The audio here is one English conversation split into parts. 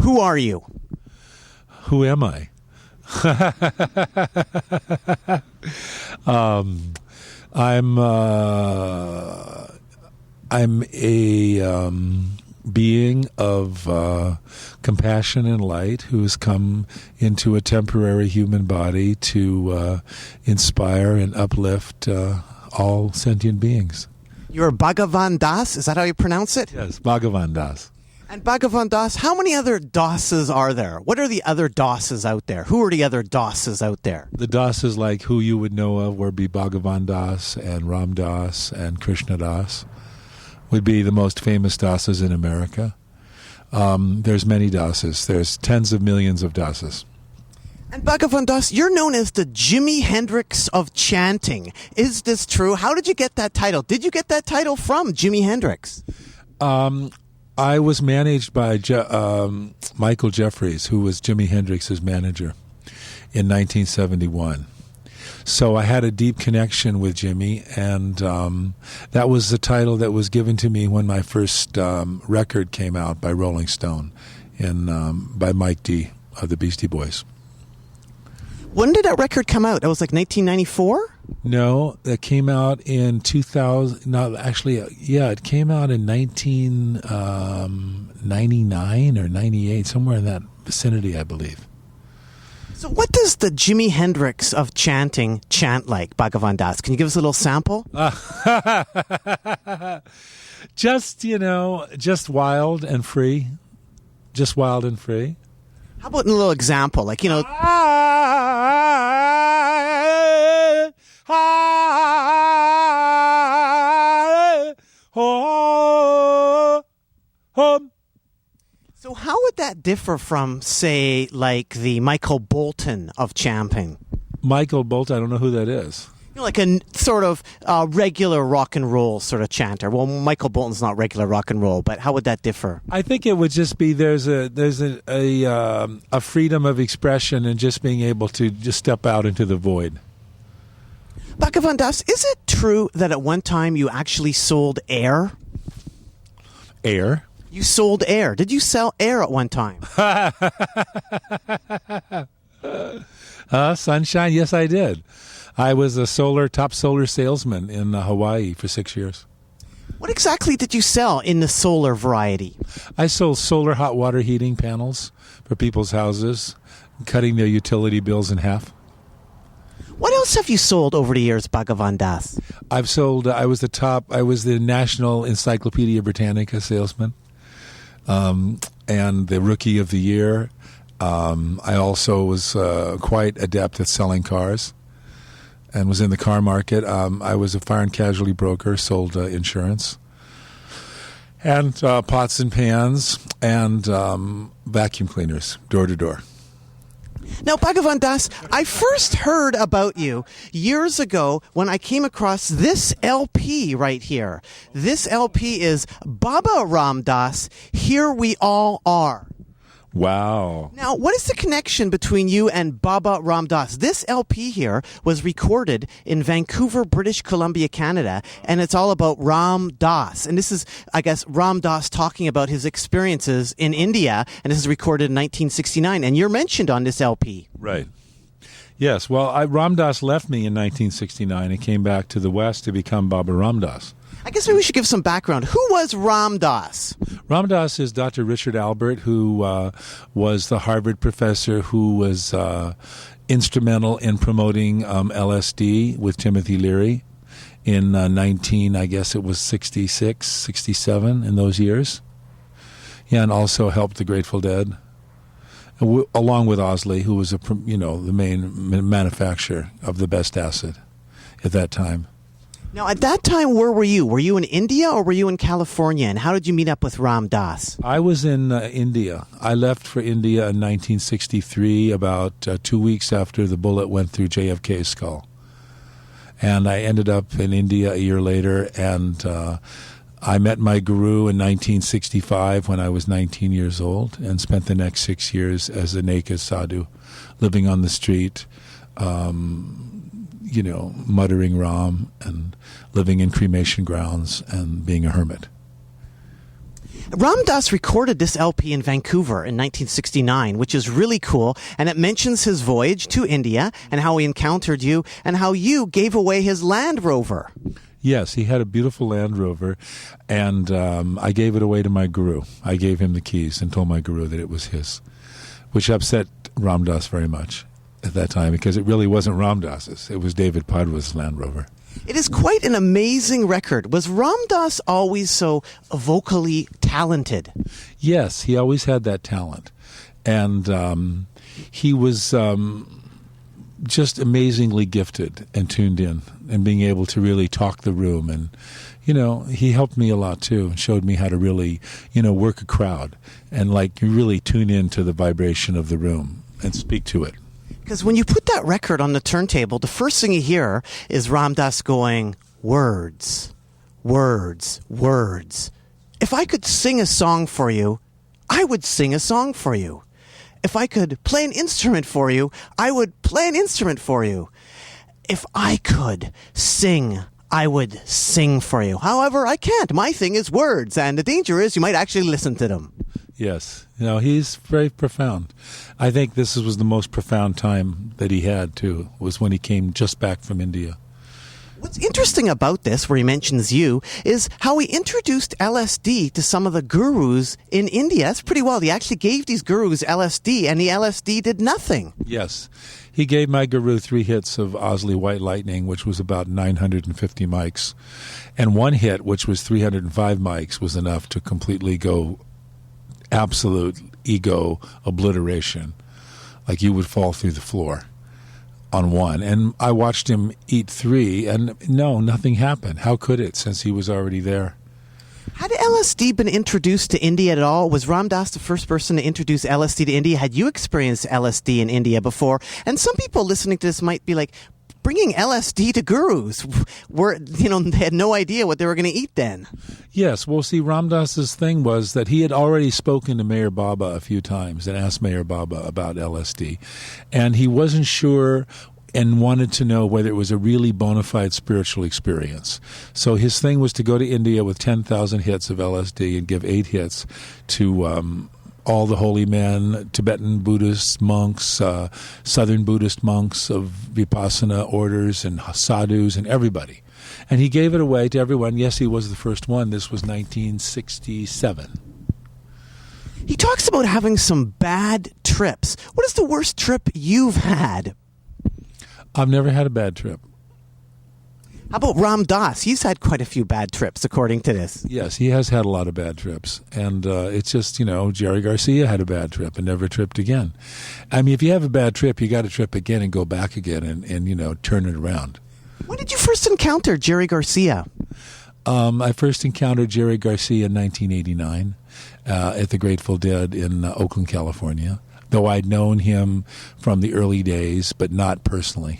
Who are you? Who am I? I'm a being of compassion and light who has come into a temporary human body to inspire and uplift all sentient beings. You're Bhagavan Das? Is that how you pronounce it? Yes, Bhagavan Das. And Bhagavan Das, how many other Das's are there? What are the other Das's out there? Who are the other Das's out there? The Das's like who you would know of would be Bhagavan Das and Ram Das and Krishna Das would be the most famous Das's in America. There's many Das's. There's tens of millions of Das's. And Bhagavan Das, you're known as the Jimi Hendrix of chanting. Is this true? How did you get that title? Did you get that title from Jimi Hendrix? I was managed by Michael Jeffries, who was Jimi Hendrix's manager in 1971. So I had a deep connection with Jimmy, and that was the title that was given to me when my first record came out by Rolling Stone by Mike D. of the Beastie Boys. When did that record come out? That was like 1994? No, that came out in 2000. No, actually, it came out in 1999 or 98, somewhere in that vicinity, I believe. So what does the Jimi Hendrix of chanting chant like, Bhagavan Das? Can you give us a little sample? Just wild and free. Just wild and free. How about a little example? Like, So how would that differ from, say, like the Michael Bolton of chanting? Michael Bolton, I don't know who that is. Like a sort of regular rock and roll sort of chanter. Well, Michael Bolton's not regular rock and roll, but how would that differ? I think it would just be there's a freedom of expression and just being able to just step out into the void. Bhagavan Das, is it true that at one time you actually sold air? Air? You sold air. Did you sell air at one time? Sunshine, yes, I did. I was a top solar salesman in Hawaii for 6 years. What exactly did you sell in the solar variety? I sold solar hot water heating panels for people's houses, cutting their utility bills in half. What else have you sold over the years, Bhagavan Das? I've sold, I was the National Encyclopedia Britannica salesman, and the Rookie of the Year. I also was quite adept at selling cars and was in the car market. I was a fire and casualty broker, sold insurance, and pots and pans, and vacuum cleaners, door to door. Now, Bhagavan Das, I first heard about you years ago when I came across this LP right here. This LP is Baba Ram Das, Here We All Are. Wow. Now, what is the connection between you and Baba Ram Das? This LP here was recorded in Vancouver, British Columbia, Canada, and it's all about Ram Das. And this is, I guess, Ram Das talking about his experiences in India, and this is recorded in 1969, and you're mentioned on this LP. Right. Yes, well, Ram Das left me in 1969 and came back to the West to become Baba Ram Das. I guess maybe we should give some background. Who was Ram Das? Ram Das is Dr. Richard Albert, who was the Harvard professor who was instrumental in promoting LSD with Timothy Leary in 66, 67, in those years. Yeah, and also helped the Grateful Dead, along with Osley, who was the main manufacturer of the best acid at that time. Now, at that time, where were you? Were you in India or were you in California? And how did you meet up with Ram Das? I was in India. I left for India in 1963, about 2 weeks after the bullet went through JFK's skull. And I ended up in India a year later, and I met my guru in 1965 when I was 19 years old, and spent the next 6 years as a naked sadhu, living on the street, muttering Ram and living in cremation grounds and being a hermit. Ram Dass recorded this LP in Vancouver in 1969, which is really cool, and it mentions his voyage to India and how he encountered you and how you gave away his Land Rover. Yes, he had a beautiful Land Rover, and I gave it away to my guru. I gave him the keys and told my guru that it was his, which upset Ram Dass very much at that time because it really wasn't Ram Dass's. It was David Padwa's Land Rover. It is quite an amazing record. Was Ram Dass always so vocally talented? Yes, he always had that talent. And he was just amazingly gifted and tuned in and being able to really talk the room. And, he helped me a lot too and showed me how to really, work a crowd and really tune into the vibration of the room and speak to it. Because when you put that record on the turntable, the first thing you hear is Ram Dass going, words, words, words. If I could sing a song for you, I would sing a song for you. If I could play an instrument for you, I would play an instrument for you. If I could sing, I would sing for you. However, I can't. My thing is words, and the danger is you might actually listen to them. Yes. He's very profound. I think this was the most profound time that he had, too, was when he came just back from India. What's interesting about this, where he mentions you, is how he introduced LSD to some of the gurus in India. That's pretty wild. He actually gave these gurus LSD, and the LSD did nothing. Yes. He gave my guru 3 hits of Osley White Lightning, which was about 950 mics. And 1 hit, which was 305 mics, was enough to completely go absolute ego obliteration. Like you would fall through the floor on 1. And I watched him eat 3, and no, nothing happened. How could it, since he was already there? Had LSD been introduced to India at all? Was Ram Dass the first person to introduce LSD to India? Had you experienced LSD in India before? And some people listening to this might be like, bringing LSD to gurus, they had no idea what they were going to eat then. Yes, well, see, Ram Dass's thing was that he had already spoken to Mayor Baba a few times and asked Mayor Baba about LSD. And he wasn't sure and wanted to know whether it was a really bona fide spiritual experience. So his thing was to go to India with 10,000 hits of LSD and give 8 hits to all the holy men, Tibetan Buddhist monks, Southern Buddhist monks of Vipassana orders and sadhus and everybody. And he gave it away to everyone. Yes, he was the first one. This was 1967. He talks about having some bad trips. What is the worst trip you've had? I've never had a bad trip. How about Ram Dass? He's had quite a few bad trips, according to this. Yes, he has had a lot of bad trips. And it's just, Jerry Garcia had a bad trip and never tripped again. I mean, if you have a bad trip, you got to trip again and go back again and turn it around. When did you first encounter Jerry Garcia? I first encountered Jerry Garcia in 1989 at the Grateful Dead in Oakland, California, though I'd known him from the early days, but not personally.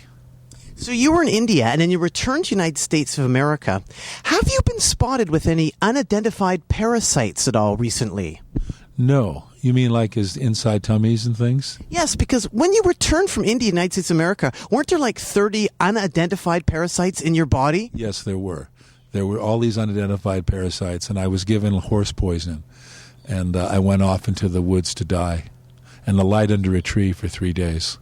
So you were in India, and then you returned to the United States of America. Have you been spotted with any unidentified parasites at all recently? No. You mean like his inside tummies and things? Yes, because when you returned from India, United States of America, weren't there like 30 unidentified parasites in your body? Yes, there were. There were all these unidentified parasites, and I was given horse poison. And I went off into the woods to die and I lied under a tree for 3 days.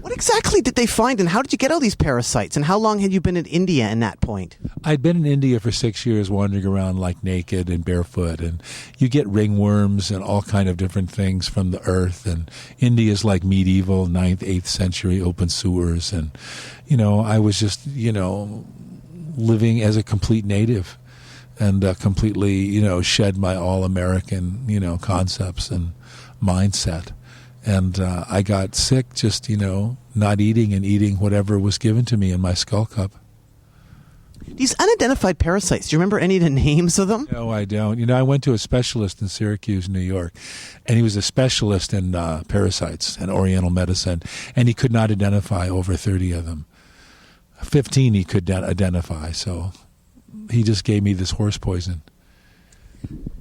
What exactly did they find, and how did you get all these parasites, and how long had you been in India in that point? I'd been in India for 6 years, wandering around like naked and barefoot, and you get ringworms and all kind of different things from the earth, and India's like medieval 9th, 8th century open sewers, and, I was just, living as a complete native and completely, shed my all-American, concepts and mindset. And I got sick just, not eating and eating whatever was given to me in my skull cup. These unidentified parasites, do you remember any of the names of them? No, I don't. I went to a specialist in Syracuse, New York, and he was a specialist in parasites and Oriental medicine, and he could not identify over 30 of them. 15 he could identify, so he just gave me this horse poison.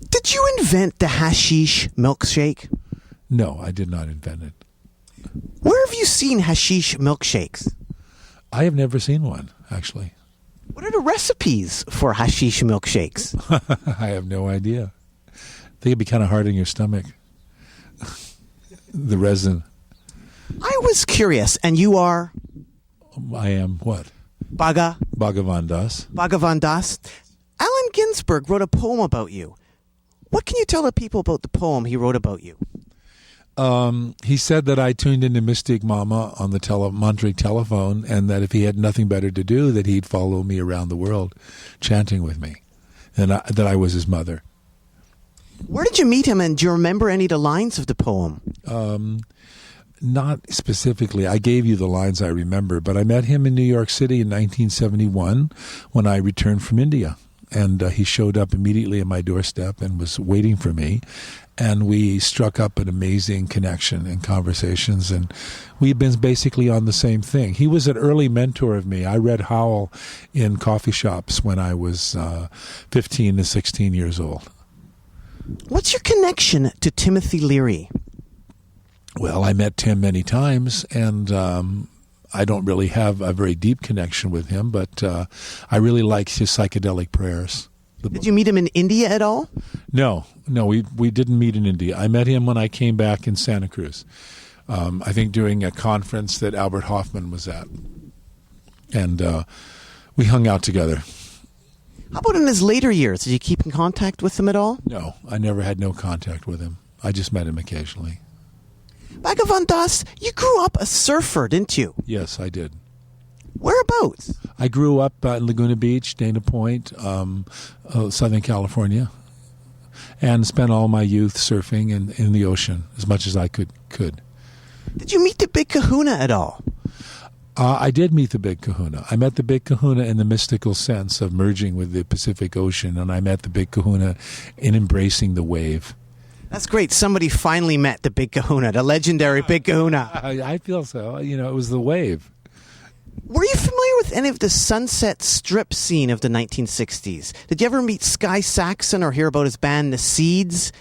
Did you invent the hashish milkshake? No, I did not invent it. Where have you seen hashish milkshakes? I have never seen one, actually. What are the recipes for hashish milkshakes? I have no idea. They can be kind of hard on your stomach. The resin. I was curious, and you are? I am what? Bhagavan Das. Allen Ginsberg wrote a poem about you. What can you tell the people about the poem he wrote about you? He said that I tuned into Mystic Mama on the Monterey telephone, and that if he had nothing better to do, that he'd follow me around the world, chanting with me, and that I was his mother. Where did you meet him, and do you remember any of the lines of the poem? Not specifically. I gave you the lines I remember, but I met him in New York City in 1971 when I returned from India. And he showed up immediately at my doorstep and was waiting for me. And we struck up an amazing connection and conversations. And we've been basically on the same thing. He was an early mentor of me. I read Howell in coffee shops when I was 15 to 16 years old. What's your connection to Timothy Leary? Well, I met Tim many times, and I don't really have a very deep connection with him, but I really like his psychedelic prayers. Did you meet him in India at all? No, we didn't meet in India. I met him when I came back in Santa Cruz, I think during a conference that Albert Hoffman was at, and we hung out together. How about in his later years? Did you keep in contact with him at all? No, I never had no contact with him. I just met him occasionally. Bhagavan Das, you grew up a surfer, didn't you? Yes, I did. Whereabouts? I grew up in Laguna Beach, Dana Point, Southern California, and spent all my youth surfing in the ocean as much as I could. Did you meet the Big Kahuna at all? I did meet the Big Kahuna. I met the Big Kahuna in the mystical sense of merging with the Pacific Ocean, and I met the Big Kahuna in embracing the wave. That's great. Somebody finally met the Big Kahuna, the legendary Big Kahuna. I feel so. You know, it was the wave. Were you familiar with any of the Sunset Strip scene of the 1960s? Did you ever meet Sky Saxon or hear about his band, The Seeds?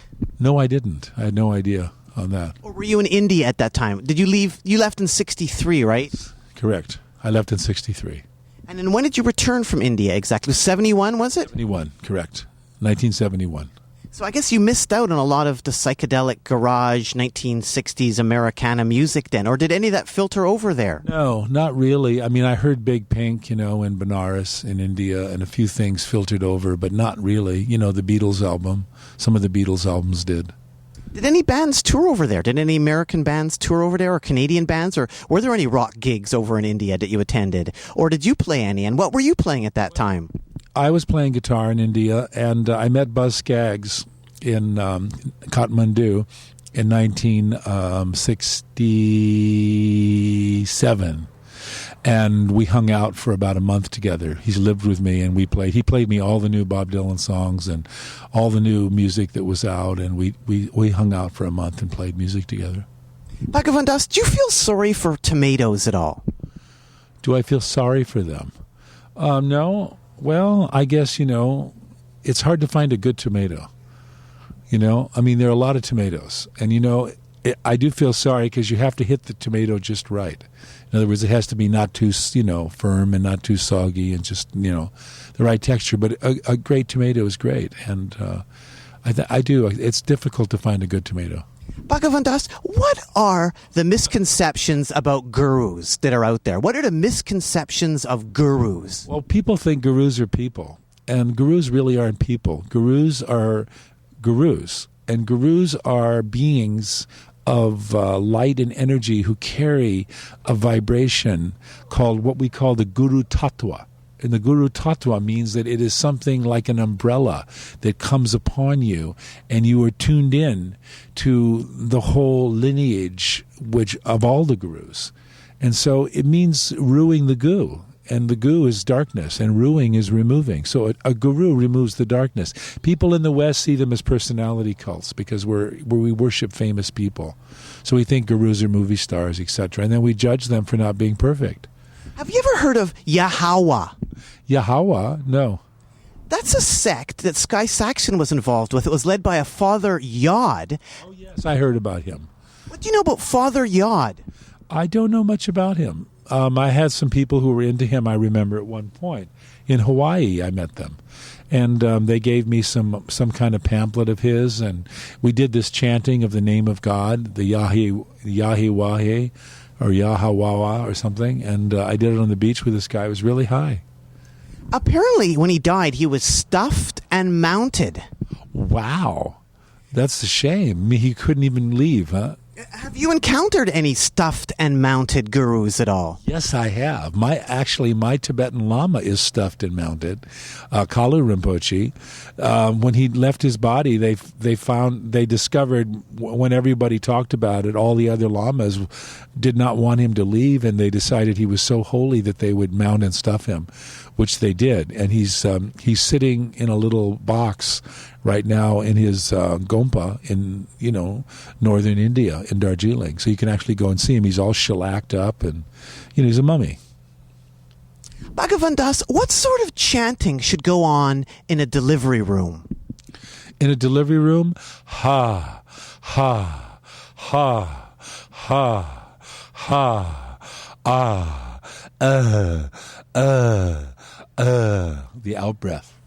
No, I didn't. I had no idea on that. Or were you in India at that time? Did you leave? You left in 63, right? Correct. I left in 63. And then when did you return from India exactly? 71, was it? 71, correct. 1971. So I guess you missed out on a lot of the psychedelic garage 1960s Americana music then, or did any of that filter over there? No, not really. I mean, I heard Big Pink, in Benares in India, and a few things filtered over, but not really. The Beatles album. Some of the Beatles albums did. Did any bands tour over there? Did any American bands tour over there, or Canadian bands, or were there any rock gigs over in India that you attended? Or did you play any, and what were you playing at that time? I was playing guitar in India, and I met Buzz Skaggs in Kathmandu in 1967. And we hung out for about a month together. He's lived with me, and we played. He played me all the new Bob Dylan songs and all the new music that was out, and we hung out for a month and played music together. Bhagavan Das, do you feel sorry for tomatoes at all? Do I feel sorry for them? No. Well, I guess, it's hard to find a good tomato. I mean, there are a lot of tomatoes. And, I do feel sorry because you have to hit the tomato just right. In other words, it has to be not too, firm and not too soggy and just, the right texture. But a great tomato is great. And I do. It's difficult to find a good tomato. Bhagavan Das, what are the misconceptions about gurus that are out there? What are the misconceptions of gurus? Well, people think gurus are people. And gurus really aren't people. Gurus are gurus. And gurus are beings of light and energy who carry a vibration called what we call the Guru Tattva. And the Guru Tattva means that it is something like an umbrella that comes upon you, and you are tuned in to the whole lineage of all the gurus. And so it means ruing the goo. And the goo is darkness, and ruing is removing. So a guru removes the darkness. People in the West see them as personality cults because we worship famous people. So we think gurus are movie stars, etc. And then we judge them for not being perfect. Have you ever heard of Yahweh? Yahweh? No. That's a sect that Sky Saxon was involved with. It was led by a Father Yod. Oh, yes, I heard about him. What do you know about Father Yod? I don't know much about him. I had some people who were into him, I remember at one point. In Hawaii, I met them. And they gave me some kind of pamphlet of his, and we did this chanting of the name of God, the Yahiwahe, or Yahawawa or something, and I did it on the beach with this guy. It was really high. Apparently, when he died, he was stuffed and mounted. Wow. That's a shame. I mean, he couldn't even leave, huh? Have you encountered any stuffed and mounted gurus at all? Yes, I have. My Tibetan Lama is stuffed and mounted, Kalu Rinpoche. When he left his body, they discovered when everybody talked about it, all the other lamas did not want him to leave, and they decided he was so holy that they would mount and stuff him, which they did. And he's sitting in a little box right now in his Gompa in northern India in Darjeeling, so you can actually go and see him. He's all shellacked up, and he's a mummy. Bhagavan Das, what sort of chanting should go on in a delivery room? In a delivery room, ha, ha, ha, ha, ha, the out breath.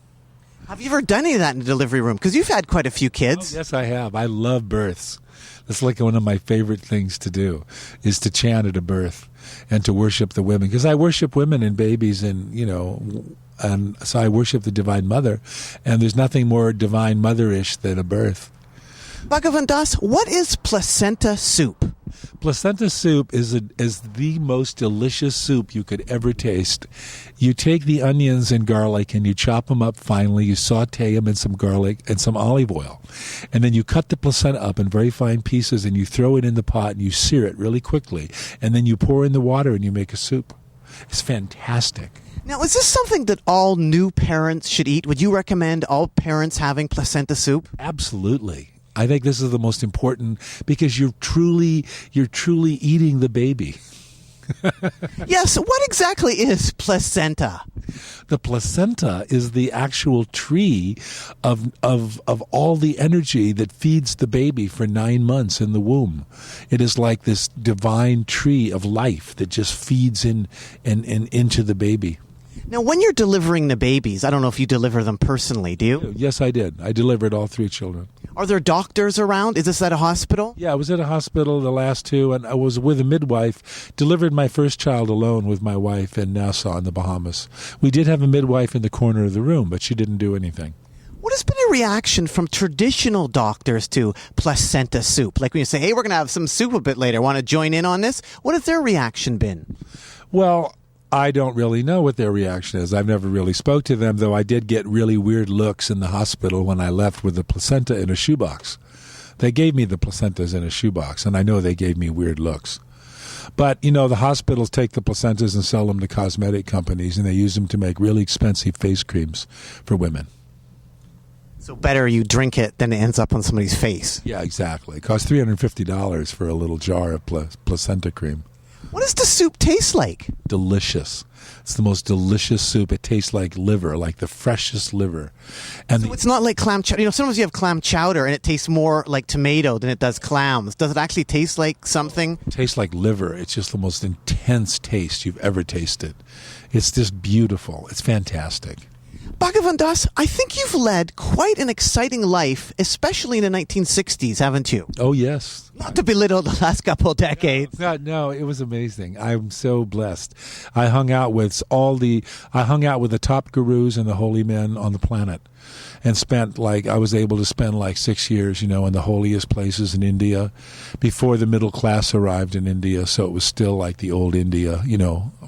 Have you ever done any of that in the delivery room? Because you've had quite a few kids. Oh, yes, I have. I love births. That's like one of my favorite things to do, is to chant at a birth and to worship the women. Because I worship women and babies, and so I worship the Divine Mother. And there's nothing more Divine Mother-ish than a birth. Bhagavan Das, what is placenta soup? Placenta soup is the most delicious soup you could ever taste. You take the onions and garlic and you chop them up finely. You saute them in some garlic and some olive oil. And then you cut the placenta up in very fine pieces and you throw it in the pot and you sear it really quickly. And then you pour in the water and you make a soup. It's fantastic. Now, is this something that all new parents should eat? Would you recommend all parents having placenta soup? Absolutely. I think this is the most important, because you're truly eating the baby. Yes, what exactly is placenta? The placenta is the actual tree of all the energy that feeds the baby for 9 months in the womb. It is like this divine tree of life that just feeds in and into the baby. Now, when you're delivering the babies, I don't know if you deliver them personally, do you? Yes, I did. I delivered all 3 children. Are there doctors around? Is this at a hospital? Yeah, I was at a hospital the last 2, and I was with a midwife. Delivered my first child alone with my wife in Nassau in the Bahamas. We did have a midwife in the corner of the room, but she didn't do anything. What has been a reaction from traditional doctors to placenta soup? Like when you say, hey, we're going to have some soup a bit later. Want to join in on this? What has their reaction been? Well, I don't really know what their reaction is. I've never really spoke to them, though I did get really weird looks in the hospital when I left with the placenta in a shoebox. They gave me the placentas in a shoebox, and I know they gave me weird looks. But, the hospitals take the placentas and sell them to cosmetic companies, and they use them to make really expensive face creams for women. So better you drink it than it ends up on somebody's face. Yeah, exactly. It costs $350 for a little jar of placenta cream. What does the soup taste like? Delicious. It's the most delicious soup. It tastes like liver, like the freshest liver. And so it's not like clam chowder. Sometimes you have clam chowder and it tastes more like tomato than it does clams. Does it actually taste like something? It tastes like liver. It's just the most intense taste you've ever tasted. It's just beautiful. It's fantastic. Bhagavan Das, I think you've led quite an exciting life, especially in the 1960s, haven't you? Oh, yes. Not to belittle the last couple of decades. No, it was amazing. I'm so blessed. I hung out with the top gurus and the holy men on the planet, and I was able to spend 6 years, in the holiest places in India before the middle class arrived in India. So it was still like the old India,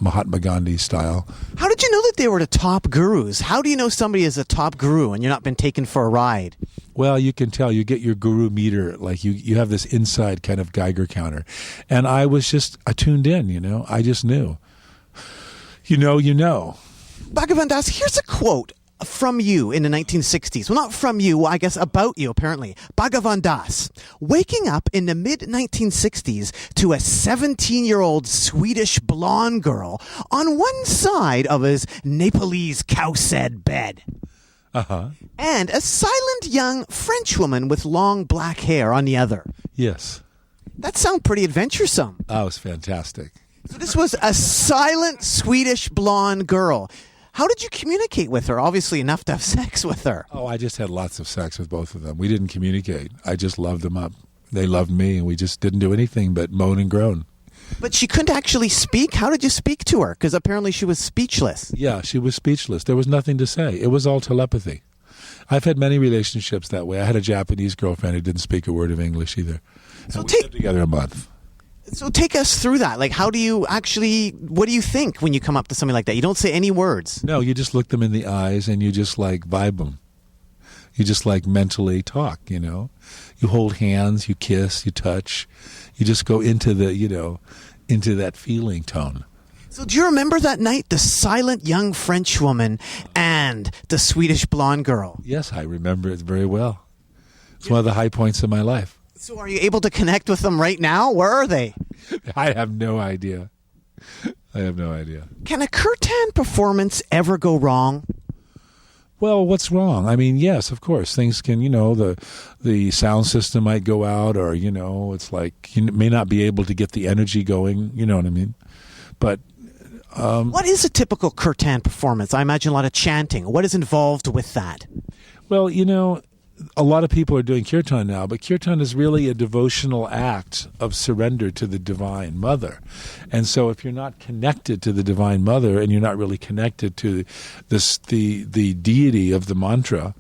Mahatma Gandhi style. How did you know that they were the top gurus? How do you know somebody is a top guru and you're not been taken for a ride? Well, you can tell. You get your guru meter, you have this inside kind of Geiger counter. And I tuned in, I just knew. You know. Bhagavan Das, here's a quote from you in the 1960s. Well, not from you, I guess about you, apparently. Bhagavan Das, waking up in the mid-1960s to a 17-year-old Swedish blonde girl on one side of his Nepalese cowshed bed. Uh-huh. And a silent young French woman with long black hair on the other. Yes. That sounds pretty adventuresome. That was fantastic. So this was a silent Swedish blonde girl. How did you communicate with her? Obviously enough to have sex with her. Oh, I just had lots of sex with both of them. We didn't communicate. I just loved them up. They loved me, and we just didn't do anything but moan and groan. But she couldn't actually speak? How did you speak to her? Because apparently she was speechless. Yeah, she was speechless. There was nothing to say. It was all telepathy. I've had many relationships that way. I had a Japanese girlfriend who didn't speak a word of English either. So we lived together a month. So take us through that. Like, how do you actually, what do you think when you come up to something like that? You don't say any words. No, you just look them in the eyes and you just like vibe them. You just like mentally talk, you know. You hold hands, you kiss, you touch. You just go into the, you know, into that feeling tone. So do you remember that night, the silent young French woman and the Swedish blonde girl? Yes, I remember it very well. It's one of the high points of my life. So are you able to connect with them right now? Where are they? I have no idea. I have no idea. Can a kirtan performance ever go wrong? Well, what's wrong? I mean, yes, of course. Things can, you know, the sound system might go out, or, you know, it's like you may not be able to get the energy going, you know what I mean? But what is a typical kirtan performance? I imagine a lot of chanting. What is involved with that? Well, you know, a lot of people are doing kirtan now, but kirtan is really a devotional act of surrender to the Divine Mother. And so if you're not connected to the Divine Mother and you're not really connected to the deity of the mantra,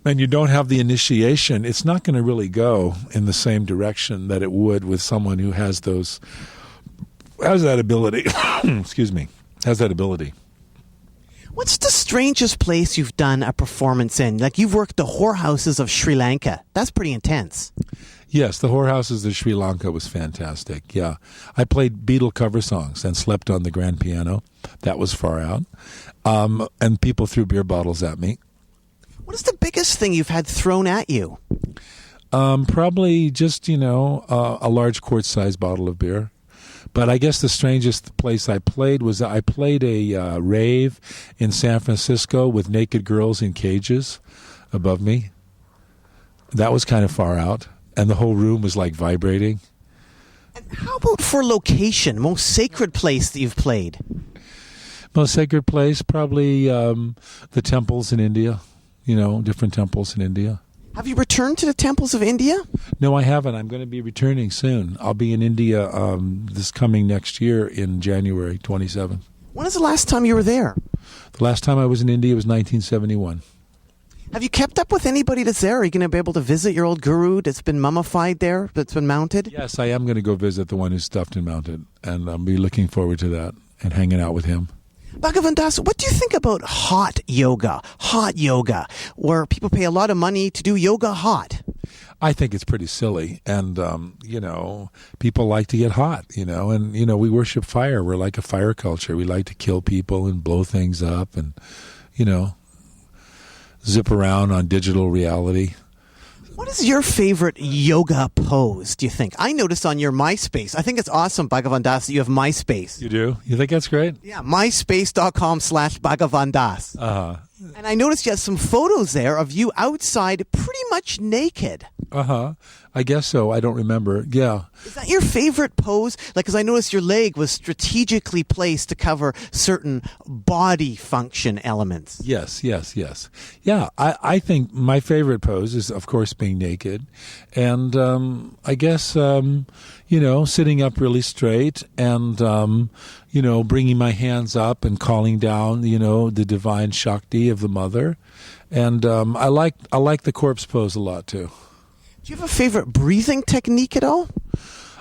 and you don't have the initiation, it's not going to really go in the same direction that it would with someone who has that ability. Excuse me. Has that ability. What's the strangest place you've done a performance in? Like, you've worked the whorehouses of Sri Lanka. That's pretty intense. Yes, the whorehouses of Sri Lanka was fantastic, yeah. I played Beatle cover songs and slept on the grand piano. That was far out. And people threw beer bottles at me. What is the biggest thing you've had thrown at you? Probably just, you know, a large quart-sized bottle of beer. But I guess the strangest place I played was I played a rave in San Francisco with naked girls in cages above me. That was kind of far out, and the whole room was like vibrating. And how about for location, most sacred place that you've played? Most sacred place, probably the temples in India, you know, different temples in India. Have you returned to the temples of India? No, I haven't. I'm going to be returning soon. I'll be in India this coming next year in January 27th. When is the last time you were there? The last time I was in India was 1971. Have you kept up with anybody that's there? Are you going to be able to visit your old guru that's been mummified there, that's been mounted? Yes, I am going to go visit the one who's stuffed and mounted, and I'll be looking forward to that and hanging out with him. Bhagavan Das, what do you think about hot yoga, where people pay a lot of money to do yoga hot? I think it's pretty silly, and, you know, people like to get hot, you know, and, you know, we worship fire. We're like a fire culture. We like to kill people and blow things up and, you know, zip around on digital reality. What is your favorite yoga pose, do you think? I noticed on your MySpace. I think it's awesome, Bhagavan Das, that you have MySpace. You do? You think that's great? Yeah, myspace.com/Bhagavan Das. Uh-huh. And I noticed you have some photos there of you outside pretty much naked. Uh-huh. I guess so. I don't remember. Yeah. Is that your favorite pose? Like, because I noticed your leg was strategically placed to cover certain body function elements. Yes. Yeah, I think my favorite pose is, of course, being naked. And I guess, you know, sitting up really straight and, you know, bringing my hands up and calling down, you know, the divine Shakti of the mother. And I like the corpse pose a lot, too. Do you have a favorite breathing technique at all?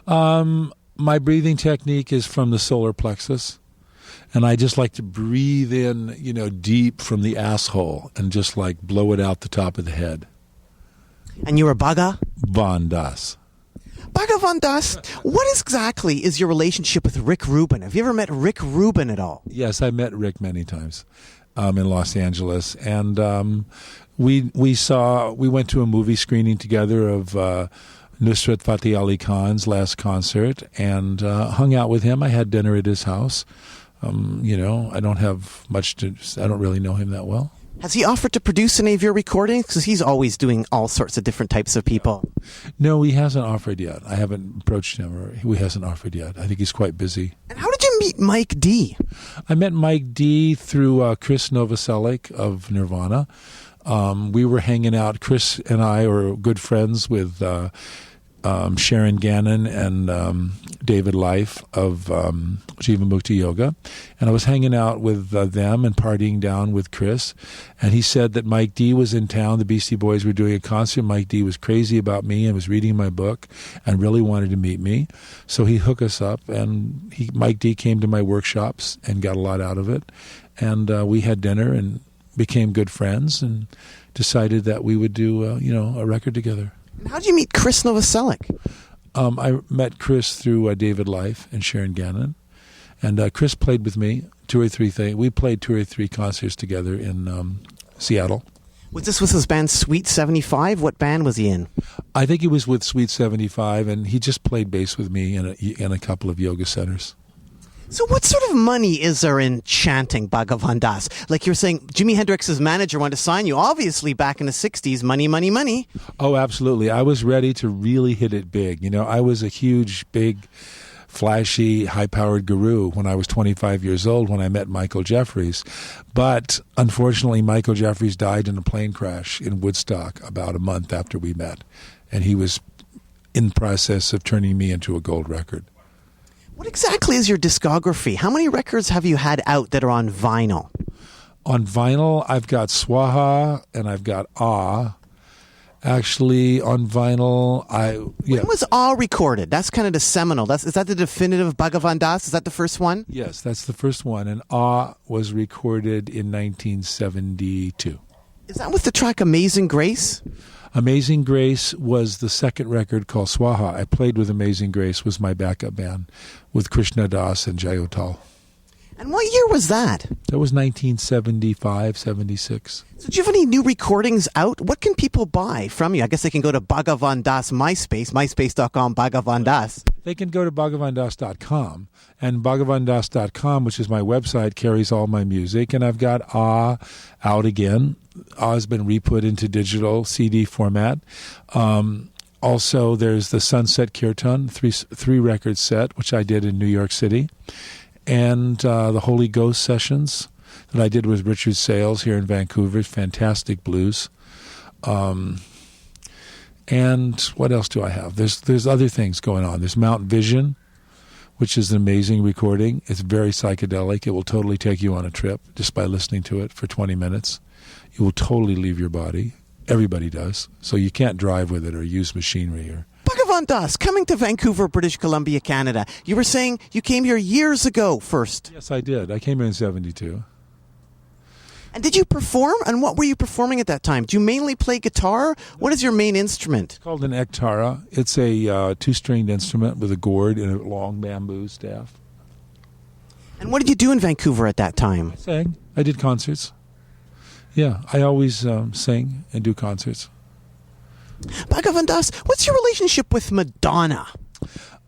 My breathing technique is from the solar plexus. And I just like to breathe in, you know, deep from the asshole and just like blow it out the top of the head. And you're a Bhagavan Das. Bhagavan Das, what exactly is your relationship with Rick Rubin? Have you ever met Rick Rubin at all? Yes, I met Rick many times in Los Angeles. And we went to a movie screening together of Nusrat Fateh Ali Khan's last concert and hung out with him. I had dinner at his house. You know, I don't really know him that well. Has he offered to produce any of your recordings? Because he's always doing all sorts of different types of people. No, he hasn't offered yet. I haven't approached him, or he hasn't offered yet. I think he's quite busy. And how did you meet Mike D? I met Mike D through Chris Novoselic of Nirvana. We were hanging out. Chris and I are good friends with Sharon Gannon and David Life of Jivamukti Yoga. And I was hanging out with them and partying down with Chris. And he said that Mike D was in town. The Beastie Boys were doing a concert. Mike D was crazy about me and was reading my book and really wanted to meet me. So he hooked us up, and Mike D came to my workshops and got a lot out of it. And we had dinner and became good friends and decided that we would do a record together. And how did you meet Chris Novoselic? I met Chris through David Life and Sharon Gannon, and Chris played with me We played 2 or 3 concerts together in Seattle. Was this with his band Sweet 75? What band was he in? I think he was with Sweet 75, and he just played bass with me in a couple of yoga centers. So what sort of money is there in chanting, Bhagavan Das? Like you're saying, Jimi Hendrix's manager wanted to sign you. Obviously, back in the 60s, money, money, money. Oh, absolutely. I was ready to really hit it big. You know, I was a huge, big, flashy, high-powered guru when I was 25 years old when I met Michael Jeffries. But unfortunately, Michael Jeffries died in a plane crash in Woodstock about a month after we met. And he was in the process of turning me into a gold record. What exactly is your discography? How many records have you had out that are on vinyl? On vinyl, I've got Swaha and I've got Ah. Actually, on vinyl, When was Ah recorded? That's kind of the seminal. Is that the definitive Bhagavan Das? Is that the first one? Yes, that's the first one. And Ah was recorded in 1972. Is that with the track Amazing Grace? Amazing Grace was the second record called Swaha. I played with Amazing Grace, was my backup band, with Krishna Das and Jayotal. And what year was that? That was 1975, 76. So do you have any new recordings out? What can people buy from you? I guess they can go to Bhagavan Das MySpace, myspace.com, Bhagavan Das. They can go to bhagavandas.com, and bhagavandas.com, which is my website, carries all my music, and I've got Ah out again. Ah has been re-put into digital CD format. Also, there's the Sunset Kirtan, three record set, which I did in New York City, and the Holy Ghost sessions that I did with Richard Sales here in Vancouver, fantastic blues. And what else do I have? There's other things going on. There's Mount Vision, which is an amazing recording. It's very psychedelic. It will totally take you on a trip just by listening to it for 20 minutes. You will totally leave your body. Everybody does. So you can't drive with it or use machinery or... Bhagavan Das, coming to Vancouver, British Columbia, Canada. You were saying you came here years ago first. Yes, I did. I came here in 72. And did you perform? And what were you performing at that time? Do you mainly play guitar? What is your main instrument? It's called an ektara. It's a two-stringed instrument with a gourd and a long bamboo staff. And what did you do in Vancouver at that time? I sang. I did concerts. Yeah, I always sing and do concerts. Bhagavan Das, what's your relationship with Madonna?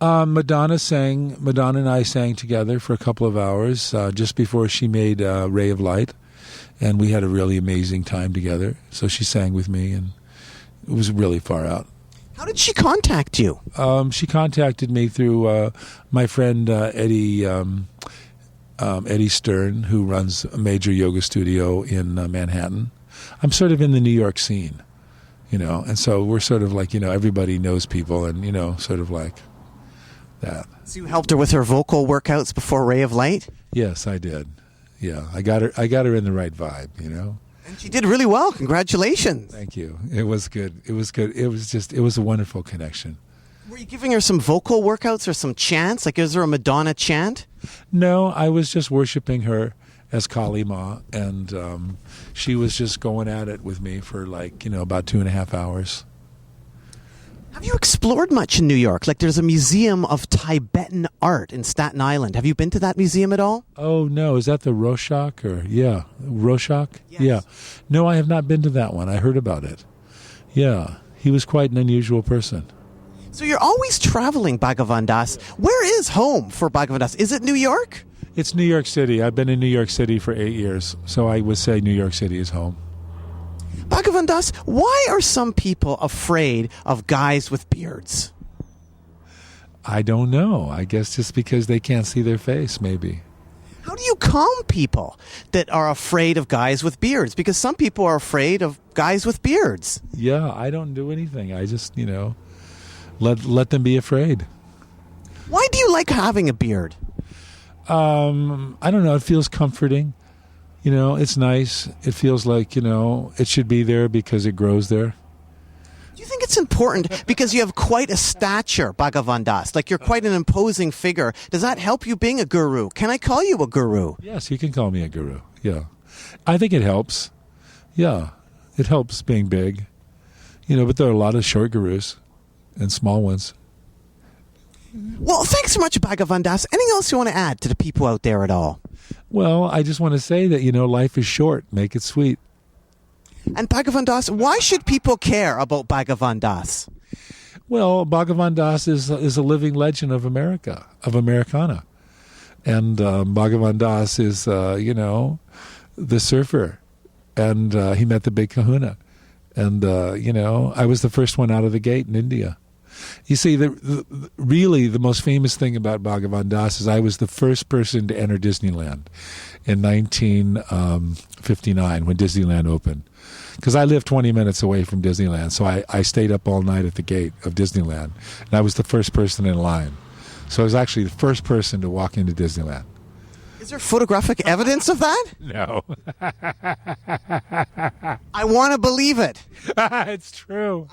Madonna and I sang together for a couple of hours just before she made Ray of Light. And we had a really amazing time together. So she sang with me, and it was really far out. How did she contact you? She contacted me through my friend Eddie Stern, who runs a major yoga studio in Manhattan. I'm sort of in the New York scene, and so we're sort of like, everybody knows people and, sort of like that. So you helped her with her vocal workouts before Ray of Light? Yes, I did. Yeah, I got her in the right vibe, And she did really well. Congratulations. Thank you. It was good. It was a wonderful connection. Were you giving her some vocal workouts or some chants? Like, is there a Madonna chant? No, I was just worshiping her as Kali Ma, and she was just going at it with me for about 2.5 hours. Have you explored much in New York? Like, there's a museum of Tibetan art in Staten Island. Have you been to that museum at all? Oh, no. Is that the Rorschach? Rorschach? Yes. Yeah. No, I have not been to that one. I heard about it. Yeah. He was quite an unusual person. So you're always traveling, Bhagavan Das. Where is home for Bhagavan Das? Is it New York? It's New York City. I've been in New York City for 8 years, so I would say New York City is home. Bhagavan Das, why are some people afraid of guys with beards? I don't know. I guess just because they can't see their face, maybe. How do you calm people that are afraid of guys with beards? Because some people are afraid of guys with beards. Yeah, I don't do anything. I just, let them be afraid. Why do you like having a beard? I don't know. It feels comforting. It's nice. It feels like, it should be there because it grows there. Do you think it's important because you have quite a stature, Bhagavan Das? Like you're quite an imposing figure. Does that help you being a guru? Can I call you a guru? Yes, you can call me a guru. Yeah. I think it helps. Yeah. It helps being big. But there are a lot of short gurus and small ones. Well, thanks so much, Bhagavan Das. Anything else you want to add to the people out there at all? Well, I just want to say that, life is short. Make it sweet. And Bhagavan Das, why should people care about Bhagavan Das? Well, Bhagavan Das is a living legend of America, of Americana. And Bhagavan Das is, the surfer. And he met the big kahuna. And, I was the first one out of the gate in India. You see, really the most famous thing about Bhagavan Das is I was the first person to enter Disneyland in 1959 when Disneyland opened. Because I lived 20 minutes away from Disneyland, so I stayed up all night at the gate of Disneyland, and I was the first person in line. So I was actually the first person to walk into Disneyland. Is there photographic evidence of that? No. I want to believe it. It's true.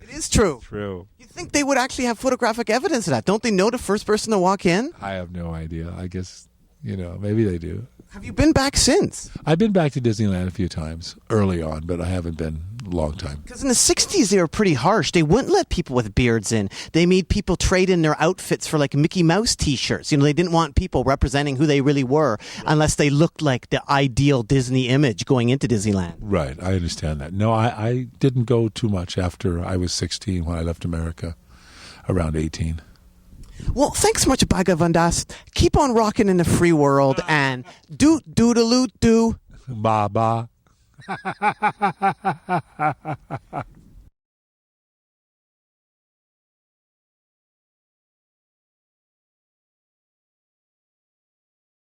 It is true. It's true. You'd think they would actually have photographic evidence of that. Don't they know the first person to walk in? I have no idea. I guess, maybe they do. Have you been back since? I've been back to Disneyland a few times early on, but I haven't been a long time. Because in the 60s, they were pretty harsh. They wouldn't let people with beards in. They made people trade in their outfits for like Mickey Mouse T-shirts. They didn't want people representing who they really were unless they looked like the ideal Disney image going into Disneyland. Right. I understand that. No, I didn't go too much after I was 16 when I left America, around 18. Well, thanks so much, Bhagavan Das. Keep on rocking in the free world and do. Ba ba.